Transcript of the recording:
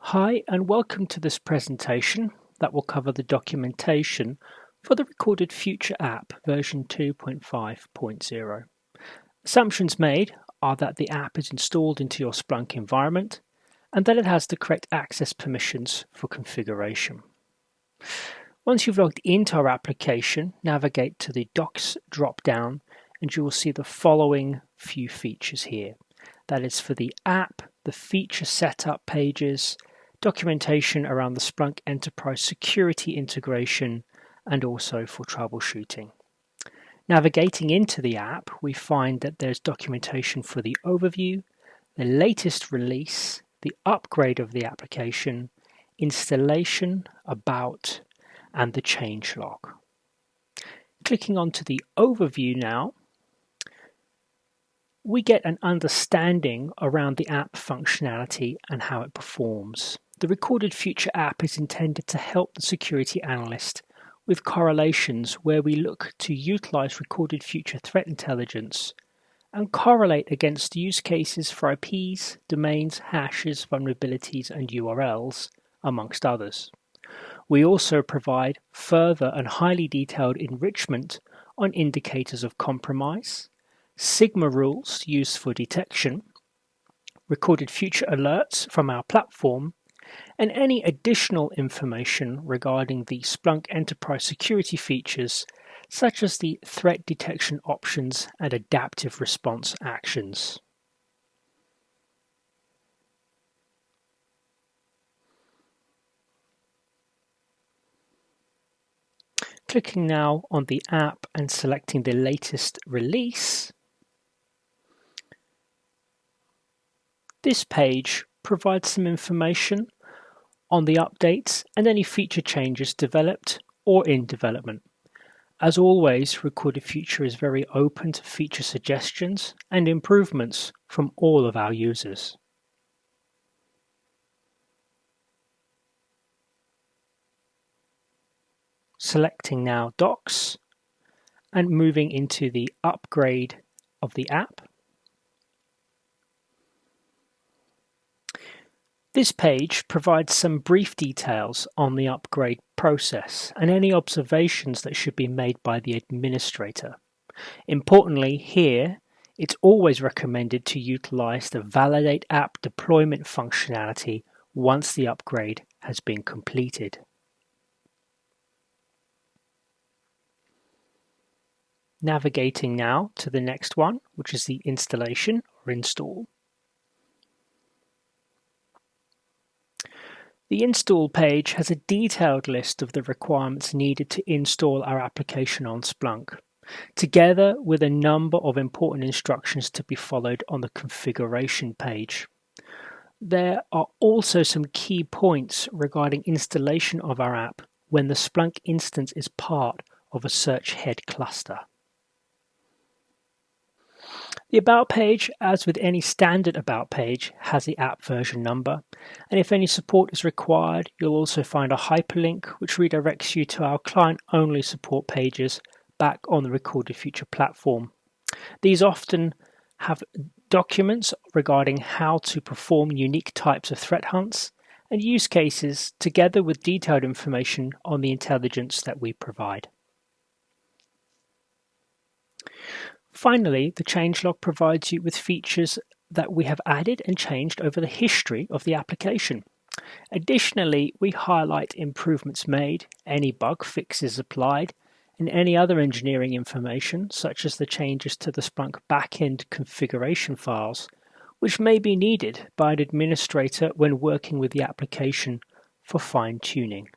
Hi and welcome to this presentation that will cover the documentation for the Recorded Future app version 2.5.0. Assumptions made are that the app is installed into your Splunk environment and that it has the correct access permissions for configuration. Once you've logged into our application, navigate to the Docs drop-down and you will see the following few features here. That is for the app, the feature setup pages, documentation around the Splunk Enterprise Security integration, and also for troubleshooting. Navigating into the app, we find that there's documentation for the overview, the latest release, the upgrade of the application, installation, about, and the changelog. Clicking onto the overview now, we get an understanding around the app functionality and how it performs. The Recorded Future app is intended to help the security analyst with correlations where we look to utilize Recorded Future threat intelligence and correlate against use cases for IPs, domains, hashes, vulnerabilities, and URLs, amongst others. We also provide further and highly detailed enrichment on indicators of compromise, Sigma rules used for detection, Recorded Future alerts from our platform, and any additional information regarding the Splunk Enterprise Security features, such as the threat detection options and adaptive response actions. Clicking now on the app and selecting the latest release, this page provides some information on the updates and any feature changes developed or in development. As always, Recorded Future is very open to feature suggestions and improvements from all of our users. Selecting now Docs and moving into the upgrade of the app. This page provides some brief details on the upgrade process and any observations that should be made by the administrator. Importantly, here, it's always recommended to utilize the Validate App Deployment functionality once the upgrade has been completed. Navigating now to the next one, which is the installation or install. The install page has a detailed list of the requirements needed to install our application on Splunk, together with a number of important instructions to be followed on the configuration page. There are also some key points regarding installation of our app when the Splunk instance is part of a search head cluster. The About page, as with any standard About page, has the app version number, and if any support is required, you'll also find a hyperlink which redirects you to our client-only support pages back on the Recorded Future platform. These often have documents regarding how to perform unique types of threat hunts and use cases, together with detailed information on the intelligence that we provide. Finally, the changelog provides you with features that we have added and changed over the history of the application. Additionally, we highlight improvements made, any bug fixes applied, and any other engineering information, such as the changes to the Splunk backend configuration files, which may be needed by an administrator when working with the application for fine-tuning.